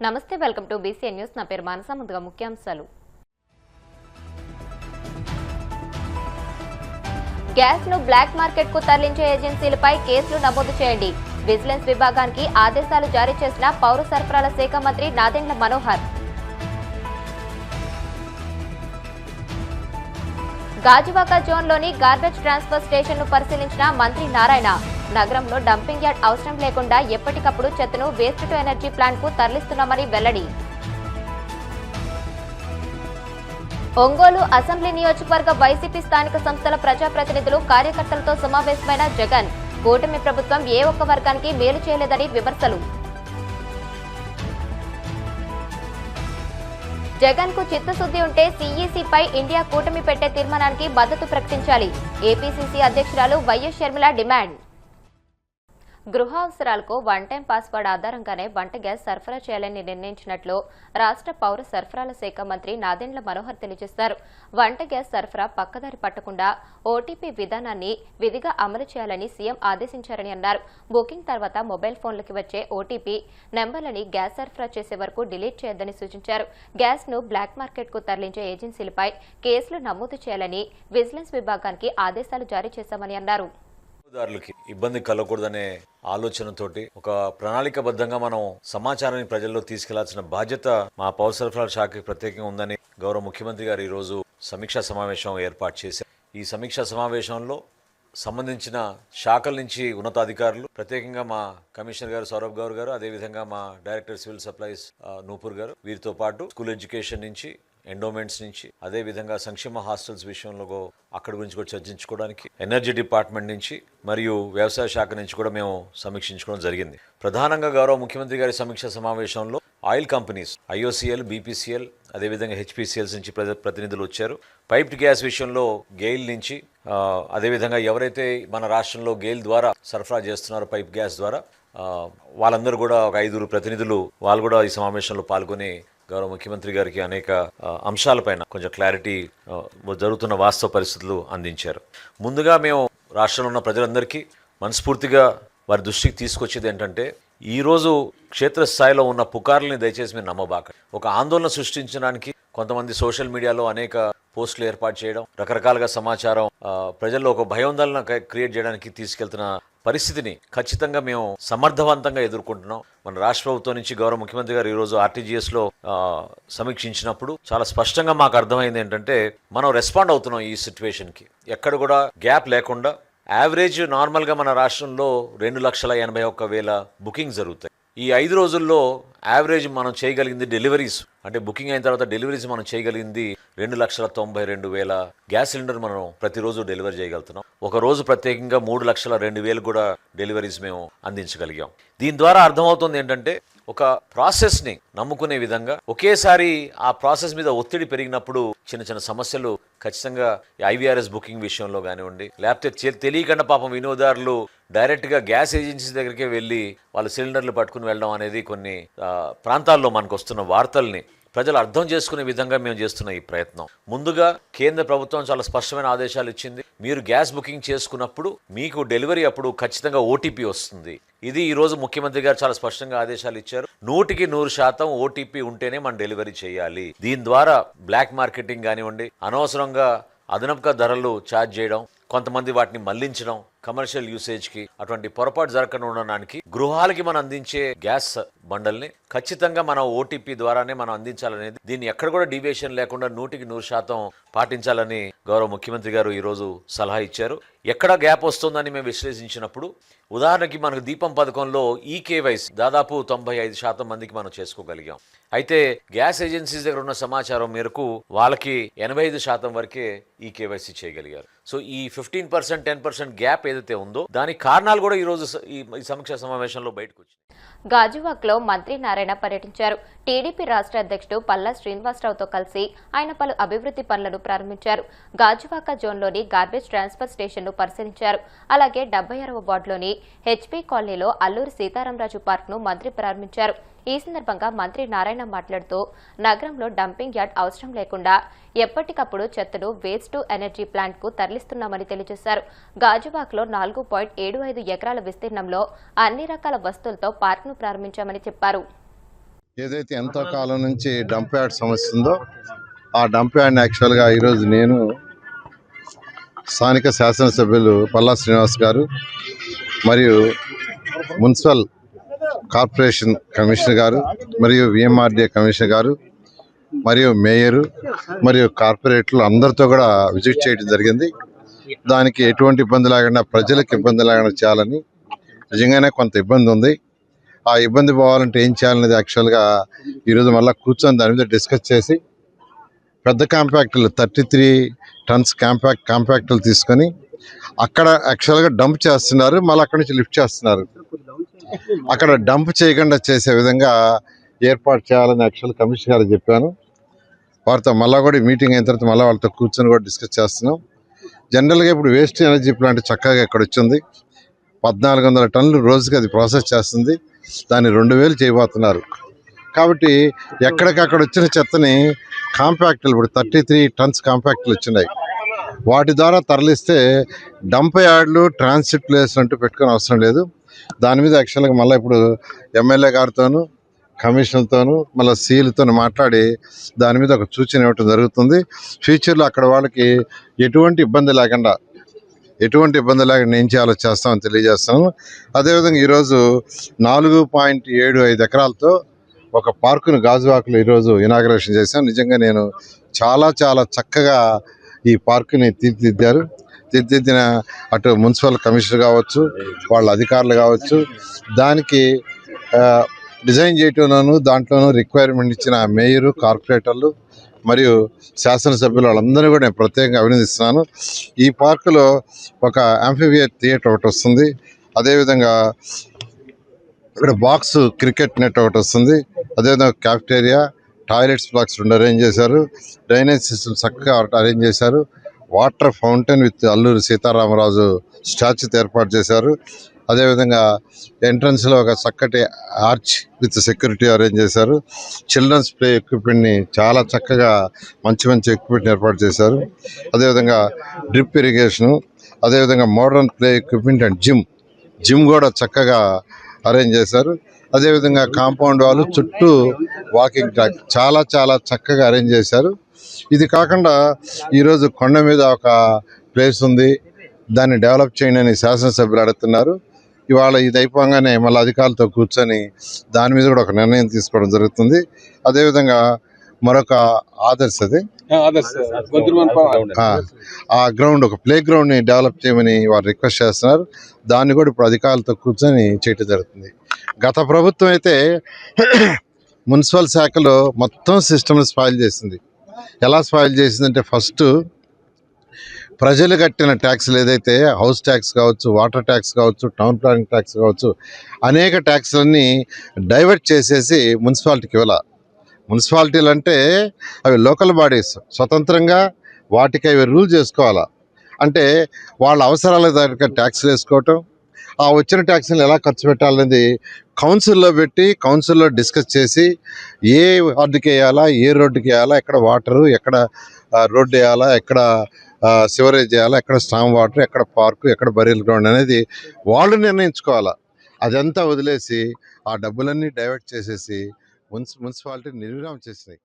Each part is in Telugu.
నమస్తే, వెల్కమ్ టు బీసీఎన్ న్యూస్. నా పేరు మానస. ముందుగా ముఖ్యాంశాలు. గ్యాస్ ను బ్లాక్ మార్కెట్ కు తరలించే ఏజెన్సీలపై కేసులు నమోదు చేయండి. విజిలెన్స్ విభాగానికి ఆదేశాలు జారీ చేసిన పౌర సరఫరాల శాఖ మంత్రి నాదెండ్ల మనోహర్. గాజువాక జోన్లోని గార్బేజ్ ట్రాన్స్ఫర్ స్టేషన్ ను పరిశీలించిన మంత్రి నారాయణ. నగరంలో డంపింగ్ యార్డ్ అవసరం లేకుండా ఎప్పటికప్పుడు చెత్తను వేస్ట్ టు ఎనర్జీ ప్లాంట్ కు తరలిస్తున్నామని వెల్లడి. ఒంగోలు అసెంబ్లీ నియోజకవర్గ వైసీపీ స్థానిక సంస్థల ప్రజాప్రతినిధులు కార్యకర్తలతో సమావేశమైన జగన్. కూటమి ప్రభుత్వం ఏ ఒక్క వర్గానికి మేలు చేయలేదని విమర్శలు. జగన్ కు చిత్తశుద్ది ఉంటే సీఈసీపై ఇండియా కూటమి పెట్టే తీర్మానానికి మద్దతు ప్రకటించాలి. ఏపీసీసీ అధ్యక్షురాలు వైఎస్ షర్మిల డిమాండ్. గృహ అవసరాలకు వన్ టైం పాస్వర్డ్ ఆధారంగానే వంట గ్యాస్ సరఫరా చేయాలని నిర్ణయించినట్లు రాష్ట్ర పౌర సరఫరాల శాఖ మంత్రి నాదెండ్ల మనోహర్ తెలియజేశారు. వంట గ్యాస్ సరఫరా పక్కదారి పట్టకుండా ఓటీపీ విధానాన్ని విధిగా అమలు చేయాలని సీఎం ఆదేశించారని అన్నారు. బుకింగ్ తర్వాత మొబైల్ ఫోన్లకి వచ్చే ఓటీపీ నెంబర్లని గ్యాస్ సరఫరా చేసే వరకు డిలీట్ చేయొద్దని సూచించారు. గ్యాస్ ను బ్లాక్ మార్కెట్ కు తరలించే ఏజెన్సీలపై కేసులు నమోదు చేయాలని విజిలెన్స్ విభాగానికి ఆదేశాలు జారీ చేశామని అన్నారు. దారులకి ఇబ్బంది కలగకూడదనే ఆలోచనతోటి ఒక ప్రణాళికబద్ధంగా మనం సమాచారాన్ని ప్రజల్లో తీసుకెళ్లాల్సిన బాధ్యత మా పౌర సరఫరాల శాఖకి ప్రత్యేకంగా ఉందని గౌరవ ముఖ్యమంత్రి గారు ఈరోజు సమీక్షా సమావేశం ఏర్పాటు చేశారు. ఈ సమీక్షా సమావేశంలో సంబంధించిన శాఖల నుంచి ఉన్నతాధికారులు, ప్రత్యేకంగా మా కమిషనర్ గారు సౌరభ్ గౌర్ గారు, అదేవిధంగా మా డైరెక్టర్ సివిల్ సప్లైస్ నూపూర్ గారు, వీరితో పాటు స్కూల్ ఎడ్యుకేషన్ నుంచి, ఎండోమెంట్స్ నుంచి, అదే విధంగా సంక్షేమ హాస్టల్స్ విషయంలో అక్కడి గురించి కూడా చర్చించుకోవడానికి ఎనర్జీ డిపార్ట్మెంట్ నుంచి మరియు వ్యవసాయ శాఖ నుంచి కూడా మేము సమీక్షించుకోవడం జరిగింది. ప్రధానంగా గౌరవ ముఖ్యమంత్రి గారి సమీక్ష సమావేశంలో ఆయిల్ కంపెనీస్ ఐఓసీఎల్, బీపీసీఎల్, అదేవిధంగా హెచ్పీసీఎల్స్ నుంచి ప్రతినిధులు వచ్చారు. పైప్డ్ గ్యాస్ విషయంలో గెయిల్ నుంచి, అదేవిధంగా ఎవరైతే మన రాష్ట్రంలో గెయిల్ ద్వారా సరఫరా చేస్తున్నారో పైప్ గ్యాస్ ద్వారా, వాళ్ళందరూ కూడా ఒక 5 ప్రతినిధులు వాళ్ళు కూడా ఈ సమావేశంలో పాల్గొని గౌరవ ముఖ్యమంత్రి గారికి అనేక అంశాలపైన కొంచెం క్లారిటీ, జరుగుతున్న వాస్తవ పరిస్థితులు అందించారు. ముందుగా మేము రాష్ట్రంలో ఉన్న ప్రజలందరికీ మనస్ఫూర్తిగా వారి దృష్టికి తీసుకొచ్చేది ఏంటంటే, ఈరోజు క్షేత్రస్థాయిలో ఉన్న పుకార్లని దయచేసి మీరు నమ్మబాక. ఒక ఆందోళన సృష్టించడానికి కొంతమంది సోషల్ మీడియాలో అనేక పోస్టులు ఏర్పాటు చేయడం, రకరకాలుగా సమాచారం ప్రజల్లో ఒక భయోందోళన క్రియేట్ చేయడానికి తీసుకెళ్తున్న పరిస్థితిని ఖచ్చితంగా మేము సమర్థవంతంగా ఎదుర్కొంటున్నాం. మన రాష్ట్ర ప్రభుత్వం నుంచి గౌరవ ముఖ్యమంత్రి గారు ఈరోజు ఆర్టీజీఎస్లో సమీక్షించినప్పుడు చాలా స్పష్టంగా మాకు అర్థమైంది ఏంటంటే, మనం రెస్పాండ్ అవుతున్నాం ఈ సిచ్యువేషన్కి. ఎక్కడ కూడా గ్యాప్ లేకుండా యావరేజ్ నార్మల్గా మన రాష్ట్రంలో 2,81,000 బుకింగ్ జరుగుతాయి. ఈ 5 రోజుల్లో యావరేజ్ మనం చేయగలిగింది డెలివరీస్, అంటే బుకింగ్ అయిన తర్వాత డెలివరీస్ మనం చేయగలిగింది 2,92,000 గ్యాస్ సిలిండర్ మనం ప్రతిరోజు డెలివరీ చేయగలుగుతున్నాం. ఒక రోజు ప్రత్యేకంగా 3,02,000 కూడా డెలివరీస్ మేము అందించగలిగాం. దీని ద్వారా అర్థమవుతుంది ఏంటంటే, ఒక ప్రాసెస్ని నమ్ముకునే విధంగా ఒకేసారి ఆ ప్రాసెస్ మీద ఒత్తిడి పెరిగినప్పుడు చిన్న చిన్న సమస్యలు ఖచ్చితంగా ఐవీఆర్ఎస్ బుకింగ్ విషయంలో కానివ్వండి, లేకపోతే తెలియకుండా పాపం వినియోగదారులు డైరెక్ట్గా గ్యాస్ ఏజెన్సీ దగ్గరికే వెళ్ళి వాళ్ళు సిలిండర్లు పట్టుకుని వెళ్ళడం అనేది కొన్ని ప్రాంతాల్లో మనకు వస్తున్న వార్తల్ని ప్రజలు అర్థం చేసుకునే విధంగా మేము చేస్తున్న ఈ ప్రయత్నం. ముందుగా కేంద్ర ప్రభుత్వం చాలా స్పష్టమైన ఆదేశాలు ఇచ్చింది. మీరు గ్యాస్ బుకింగ్ చేసుకున్నప్పుడు మీకు డెలివరీ అప్పుడు ఖచ్చితంగా ఓటీపీ వస్తుంది. ఇది ఈరోజు ముఖ్యమంత్రి గారు చాలా స్పష్టంగా ఆదేశాలు ఇచ్చారు. 100% ఓటీపీ ఉంటేనే మనం డెలివరీ చేయాలి. దీని ద్వారా బ్లాక్ మార్కెటింగ్ కానివ్వండి, అనవసరంగా అదనపుగా ధరలు ఛార్జ్ చేయడం, కొంతమంది వాటిని మళ్లించడం కమర్షియల్ యూసేజ్కి, అటువంటి పొరపాటు జరగకుండా ఉండడానికి గృహాలకి మనం అందించే గ్యాస్ బండల్ని ఖచ్చితంగా మనం ఓటీపీ ద్వారానే మనం అందించాలనేది, దీన్ని ఎక్కడ కూడా డీవియేషన్ లేకుండా 100% పాటించాలని గౌరవ ముఖ్యమంత్రి గారు ఈరోజు సలహా ఇచ్చారు. ఎక్కడ గ్యాప్ వస్తుందని మేము విశ్లేషించినప్పుడు, ఉదాహరణకి మనకు దీపం పథకంలో ఈకేవైసీ దాదాపు 95% మందికి మనం చేసుకోగలిగాం. అయితే గ్యాస్ ఏజెన్సీస్ దగ్గర ఉన్న సమాచారం మేరకు వాళ్ళకి 85% వరకే ఈకేవైసీ చేయగలిగారు. సో ఈ 15%, 10% గ్యాప్ ఏదైతే ఉందో దానికి కారణాలు కూడా ఈరోజు ఈ సమీక్షా సమావేశంలో బయటకు వచ్చాయి. గాజువాక్ లో మంత్రి నారాయణ పర్యటించారు. టీడీపీ రాష్ట్ర అధ్యక్షుడు పల్లా శ్రీనివాసరావుతో కలిసి ఆయన పలు అభివృద్ధి పనులను ప్రారంభించారు. గాజువాక జోన్లోని గార్బేజ్ ట్రాన్స్ఫర్ స్టేషన్ ను పరిశీలించారు. అలాగే 76వ వార్డులోని హెచ్పీ కాలనీలో అల్లూరి సీతారామరాజు పార్క్ ను మంత్రి ప్రారంభించారు. ఈ సందర్భంగా మంత్రి నారాయణ మాట్లాడుతూ, నగరంలో డంపింగ్ యార్డ్ అవసరం లేకుండా ఎప్పటికప్పుడు చెత్తను వేస్ట్ టు ఎనర్జీ ప్లాంట్ కు తరలిస్తున్నామని తెలియజేశారు. గాజువాక్ లో 4.75 ఎకరాల విస్తీర్ణంలో అన్ని రకాల వస్తువులతో పార్క్ ను ప్రారంభించామని చెప్పారు. ఏదైతే ఎంతో కాలం నుంచి డంప్ యార్డ్ సమస్య ఉందో ఆ డంప్ యార్డ్ని యాక్చువల్గా ఈరోజు నేను స్థానిక శాసనసభ్యులు పల్లా శ్రీనివాస్ గారు మరియు మున్సిపల్ కార్పొరేషన్ కమిషనర్ గారు మరియు విఎంఆర్డీఏ కమిషనర్ గారు మరియు మేయరు మరియు కార్పొరేటర్లు అందరితో కూడా విజిట్ చేయడం జరిగింది. దానికి ఎటువంటి ఇబ్బంది లేకుండా ప్రజలకు ఇబ్బంది లేకుండా చేయాలని నిజంగానే కొంత ఇబ్బంది ఉంది. ఆ ఇబ్బంది పోవాలంటే ఏం చేయాలనేది యాక్చువల్గా ఈరోజు మళ్ళీ కూర్చొని దాని మీద డిస్కస్ చేసి పెద్ద కాంపాక్టులు 33 టన్స్ కాంపాక్టులు తీసుకొని అక్కడ యాక్చువల్గా డంప్ చేస్తున్నారు, మళ్ళీ అక్కడి నుంచి లిఫ్ట్ చేస్తున్నారు. అక్కడ డంప్ చేయకుండా చేసే విధంగా ఏర్పాటు చేయాలని యాక్చువల్ కమిషనర్ గారు చెప్పాను. వారితో మళ్ళీ కూడా మీటింగ్ అయిన తర్వాత మళ్ళీ వాళ్ళతో కూర్చొని కూడా డిస్కస్ చేస్తున్నాం. జనరల్గా ఇప్పుడు వేస్ట్ ఎనర్జీ ప్లాంట్ చక్కగా ఇక్కడ వచ్చింది, 1400 టన్నులు రోజుకి అది ప్రాసెస్ చేస్తుంది. దాన్ని 2000 చేయబోతున్నారు. కాబట్టి ఎక్కడికక్కడ వచ్చిన చెత్తని కాంపాక్టులు ఇప్పుడు 33 టన్స్ కాంపాక్టులు వచ్చినాయి. వాటి ద్వారా తరలిస్తే డంప్ యార్డ్లు ట్రాన్సిట్ ప్లేస్ అంటూ పెట్టుకునే అవసరం లేదు. దాని మీద యాక్చువల్గా మళ్ళీ ఇప్పుడు ఎమ్మెల్యే గారితోనూ కమిషనర్తోనూ మళ్ళీ సీలతో మాట్లాడి దాని మీద ఒక సూచన ఇవ్వటం జరుగుతుంది. ఫ్యూచర్లో అక్కడ వాళ్ళకి ఎటువంటి ఇబ్బంది లేకుండా ఏం చేయాలో చేస్తామని తెలియజేస్తాను. అదేవిధంగా ఈరోజు 4.75 ఎకరాలతో ఒక పార్కును గాజువాకలో ఈరోజు ఇనాగరేషన్ చేశాం. నిజంగా నేను చాలా చక్కగా ఈ పార్కుని తీర్చిదిద్దిన అటు మున్సిపల్ కమిషనర్ కావచ్చు, వాళ్ళ అధికారులు కావచ్చు, దానికి డిజైన్ చేయటంలోనూ దాంట్లోనూ రిక్వైర్మెంట్ ఇచ్చిన మేయరు, కార్పొరేటర్లు మరియు శాసనసభ్యులు వాళ్ళందరూ కూడా నేను ప్రత్యేకంగా అభినందిస్తున్నాను. ఈ పార్కులో ఒక యాంఫిబియర్ థియేటర్ ఒకటి వస్తుంది. అదేవిధంగా ఇక్కడ బాక్స్ క్రికెట్ నెట్ ఒకటి వస్తుంది. అదేవిధంగా క్యాఫ్టేరియా, టాయిలెట్స్ బ్లాక్స్ 2 అరేంజ్ చేశారు. డ్రైనేజ్ సిస్టమ్ చక్కగా అరేంజ్ చేశారు. Water fountain with Alluri Sitaramaraju స్టాచ్యూతో ఏర్పాటు చేశారు. అదేవిధంగా ఎంట్రన్స్లో ఒక చక్కటి ఆర్చ్ విత్ సెక్యూరిటీ అరేంజ్ చేశారు. చిల్డ్రన్స్ ప్లే ఎక్విప్మెంట్ని చాలా చక్కగా మంచి ఎక్విప్మెంట్ ఏర్పాటు చేశారు. అదేవిధంగా డ్రిప్ ఇరిగేషను, అదేవిధంగా modern play equipment and gym కూడా చక్కగా అరేంజ్ చేశారు. అదేవిధంగా కాంపౌండ్ వాళ్ళు చుట్టూ వాకింగ్ ట్రాక్ చాలా చక్కగా అరేంజ్ చేశారు. ఇది కాకుండా ఈరోజు కొండ మీద ఒక ప్లేస్ ఉంది, దాన్ని డెవలప్ చేయండి అని శాసనసభ్యులు అడుగుతున్నారు. ఇవాళ ఇది అయిపోగానే మళ్ళీ అధికారులతో కూర్చొని దాని మీద కూడా ఒక నిర్ణయం తీసుకోవడం జరుగుతుంది. అదేవిధంగా మరొక ఆదర్శ్ ఆ గ్రౌండ్ ఒక ప్లే గ్రౌండ్ని డెవలప్ చేయమని వారు రిక్వెస్ట్ చేస్తున్నారు. దాన్ని కూడా ఇప్పుడు అధికారులతో కూర్చొని చేయటం జరుగుతుంది. గత ప్రభుత్వం అయితే మున్సిపల్ శాఖలో మొత్తం సిస్టమ్ని స్పాయిల్ చేసింది. ఎలా స్పాయిల్ చేసిందంటే ఫస్ట్ ప్రజలు కట్టిన ట్యాక్స్లు ఏదైతే హౌస్ ట్యాక్స్ కావచ్చు, వాటర్ ట్యాక్స్ కావచ్చు, టౌన్ ప్లానింగ్ ట్యాక్స్ కావచ్చు, అనేక ట్యాక్స్లన్నీ డైవర్ట్ చేసేసి మున్సిపాలిటీకి ఇవ్వాలి. మున్సిపాలిటీలు అంటే అవి లోకల్ బాడీస్, స్వతంత్రంగా వాటికి అవి రూల్ చేసుకోవాలా. అంటే వాళ్ళ అవసరాల దగ్గర ట్యాక్స్లు వేసుకోవటం, ఆ వచ్చిన ట్యాక్స్ని ఎలా ఖర్చు పెట్టాలనేది కౌన్సిల్లో పెట్టి కౌన్సిల్లో డిస్కస్ చేసి ఏ వార్డుకి వేయాలా, ఏ రోడ్డుకి వేయాలా, ఎక్కడ వాటరు, ఎక్కడ రోడ్డు వేయాలా, ఎక్కడ సివరేజ్ చేయాలా, ఎక్కడ స్టామ్ వాటర్, ఎక్కడ పార్కు, ఎక్కడ బరియల్ గ్రౌండ్ అనేది వాళ్ళు నిర్ణయించుకోవాలా. అదంతా వదిలేసి ఆ డబ్బులన్నీ డైవర్ట్ చేసేసి మున్సిపాలిటీ నిర్వీర్యం చేసినాయి.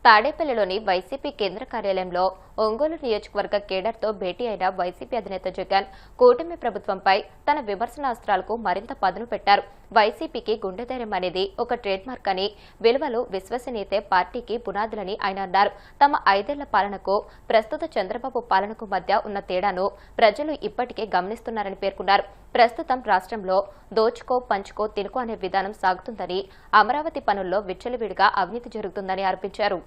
తాడేపల్లిలోని వైసీపీ కేంద్ర కార్యాలయంలో ఒంగోలు నియోజకవర్గ కేడర్తో భేటీ అయిన వైసీపీ అధినేత జగన్ కూటమి ప్రభుత్వంపై తన విమర్శనాస్త్రాలకు మరింత పదును పెట్టారు. వైసీపీకి గుండెధైర్యం అనేది ఒక ట్రేడ్ మార్క్ అని, విలువలు, విశ్వసనీయతే పార్టీకి పునాదులని ఆయన అన్నారు. తమ 5 ఏళ్ల పాలనకు ప్రస్తుత చంద్రబాబు పాలనకు మధ్య ఉన్న తేడాను ప్రజలు ఇప్పటికే గమనిస్తున్నారని పేర్కొన్నారు. ప్రస్తుతం రాష్ట్రంలో దోచుకో పంచుకో తినుకో అనే విధానం సాగుతుందని, అమరావతి పనుల్లో విచ్చలవిడిగా అవినీతి జరుగుతుందని ఆరోపించారు.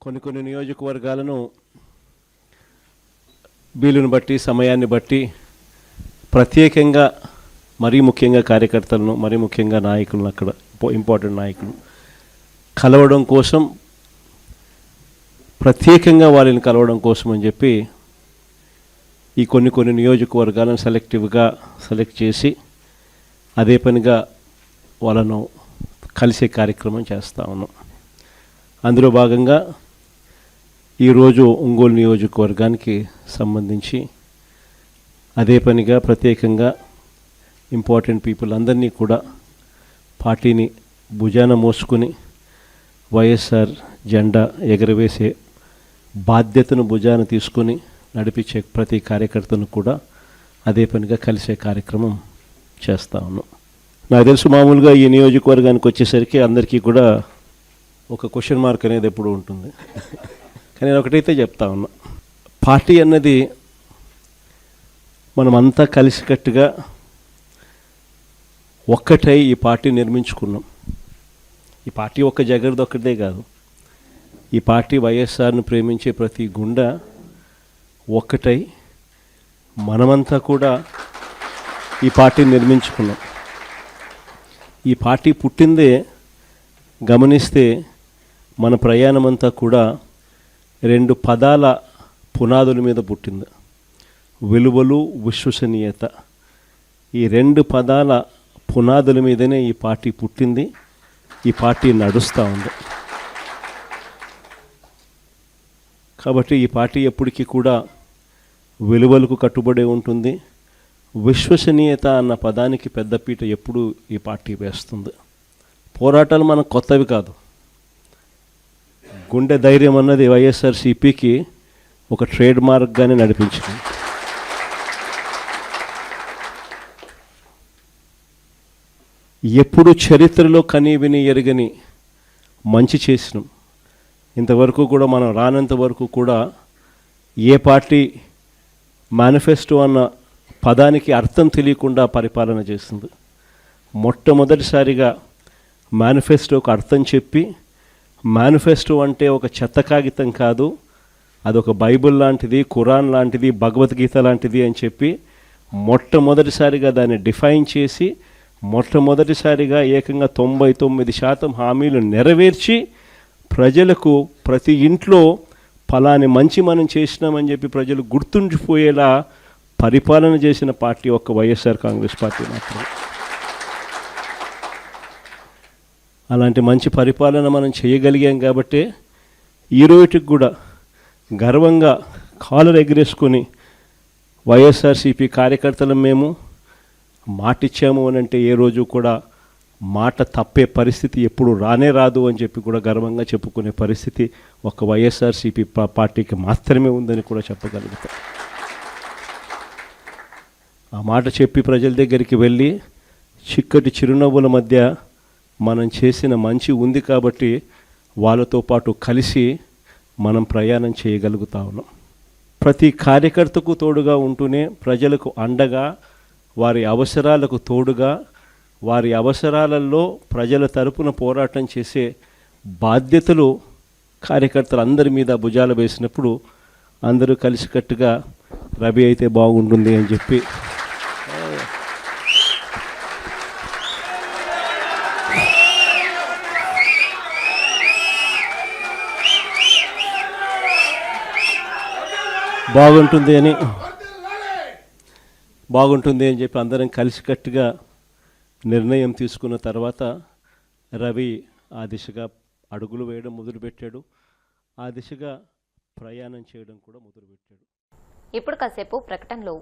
కొన్ని నియోజకవర్గాలను వీలును బట్టి, సమయాన్ని బట్టి ప్రత్యేకంగా మరీ ముఖ్యంగా కార్యకర్తలను, మరీ ముఖ్యంగా నాయకులను, అక్కడ ఇంపార్టెంట్ నాయకులు కలవడం కోసం, ప్రత్యేకంగా వాళ్ళని కలవడం కోసం అని చెప్పి ఈ కొన్ని నియోజకవర్గాలను సెలెక్ట్ చేసి అదే పనిగా వాళ్ళను కలిసే కార్యక్రమం చేస్తూ ఉన్నాం. అందులో భాగంగా ఈరోజు ఒంగోలు నియోజకవర్గానికి సంబంధించి అదే పనిగా ప్రత్యేకంగా ఇంపార్టెంట్ పీపుల్ అందరినీ కూడా పార్టీని భుజాన మోసుకుని వైఎస్ఆర్ జెండా ఎగరవేసే బాధ్యతను భుజాన తీసుకుని నడిపించే ప్రతి కార్యకర్తను కూడా అదే పనిగా కలిసే కార్యక్రమం చేస్తా ఉన్నాం. నాకు తెలుసు మామూలుగా ఈ నియోజకవర్గానికి వచ్చేసరికి అందరికీ కూడా ఒక క్వశ్చన్ మార్క్ అనేది ఎప్పుడు ఉంటుంది. కానీ నేను ఒకటైతే చెప్తా ఉన్నా, పార్టీ అన్నది మనమంతా కలిసికట్టుగా ఒక్కటై ఈ పార్టీ నిర్మించుకున్నాం. ఈ పార్టీ ఒక్క జగర్ది ఒక్కటే కాదు, ఈ పార్టీ వైఎస్ఆర్ను ప్రేమించే ప్రతి గుండె ఒక్కటై మనమంతా కూడా ఈ పార్టీని నిర్మించుకున్నాం. ఈ పార్టీ పుట్టిందే గమనిస్తే మన ప్రయాణమంతా కూడా 2 పదాల పునాదుల మీద పుట్టింది: విలువలు, విశ్వసనీయత. ఈ 2 పదాల పునాదుల మీదనే ఈ పార్టీ పుట్టింది, ఈ పార్టీ నడుస్తూ ఉంది. కాబట్టి ఈ పార్టీ ఎప్పటికీ కూడా విలువలకు కట్టుబడి ఉంటుంది. విశ్వసనీయత అన్న పదానికి పెద్దపీట ఎప్పుడు ఈ పార్టీ వేస్తుంది. పోరాటాలు మనకు కొత్తవి కాదు. గుండె ధైర్యం అన్నది వైఎస్ఆర్సీపీకి ఒక ట్రేడ్ మార్క్గానే నడిపించింది. ఎప్పుడు చరిత్రలో కనీ విని ఎరగని మంచి చేసినాం. ఇంతవరకు కూడా మనం రానంత వరకు కూడా ఏ పార్టీ మేనిఫెస్టో అన్న పదానికి అర్థం తెలియకుండా పరిపాలన చేసింది. మొట్టమొదటిసారిగా మేనిఫెస్టోకు అర్థం చెప్పి, మేనిఫెస్టో అంటే ఒక చెత్త కాగితం కాదు, అదొక బైబిల్ లాంటిది, ఖురాన్ లాంటిది, భగవద్గీత లాంటిది అని చెప్పి మొట్టమొదటిసారిగా దాన్ని డిఫైన్ చేసి, మొట్టమొదటిసారిగా ఏకంగా 99% హామీలు నెరవేర్చి ప్రజలకు ప్రతి ఇంట్లో ఫలాని మంచి మనం చేసినామని చెప్పి ప్రజలు గుర్తుండిపోయేలా పరిపాలన చేసిన పార్టీ ఒక్క వైఎస్ఆర్ కాంగ్రెస్ పార్టీ మాత్రమే. అలాంటి మంచి పరిపాలన మనం చేయగలిగాం కాబట్టే ఈ రోజుకి కూడా గర్వంగా కాలర్ ఎగరేసుకొని వైఎస్ఆర్సీపీ కార్యకర్తలం మేము మాటిచ్చాము అని అంటే ఏ రోజు కూడా మాట తప్పే పరిస్థితి ఎప్పుడు రానే రాదు అని చెప్పి కూడా గర్వంగా చెప్పుకునే పరిస్థితి ఒక వైఎస్ఆర్సీపీ పార్టీకి మాత్రమే ఉందని కూడా చెప్పగలుగుతాం. ఆ మాట చెప్పి ప్రజల దగ్గరికి వెళ్ళి చిక్కటి చిరునవ్వుల మధ్య మనం చేసిన మంచి ఉంది కాబట్టి వాళ్ళతో పాటు కలిసి మనం ప్రయాణం చేయగలుగుతా ఉన్నాం. ప్రతి కార్యకర్తకు తోడుగా ఉంటూనే ప్రజలకు అండగా, వారి అవసరాలకు తోడుగా, వారి అవసరాలలో ప్రజల తరపున పోరాటం చేసే బాధ్యతలు కార్యకర్తలు అందరి మీద భుజాలు వేసినప్పుడు అందరూ కలిసికట్టుగా రవి అయితే బాగుంటుంది అని చెప్పి బాగుంటుంది అని చెప్పి అందరం కలిసికట్టుగా నిర్ణయం తీసుకున్న తర్వాత రవి ఆ దిశగా అడుగులు వేయడం మొదలుపెట్టాడు. ఆ దిశగా ప్రయాణం చేయడం కూడా మొదలుపెట్టాడు. ఇప్పుడు కాసేపు ప్రకటనలో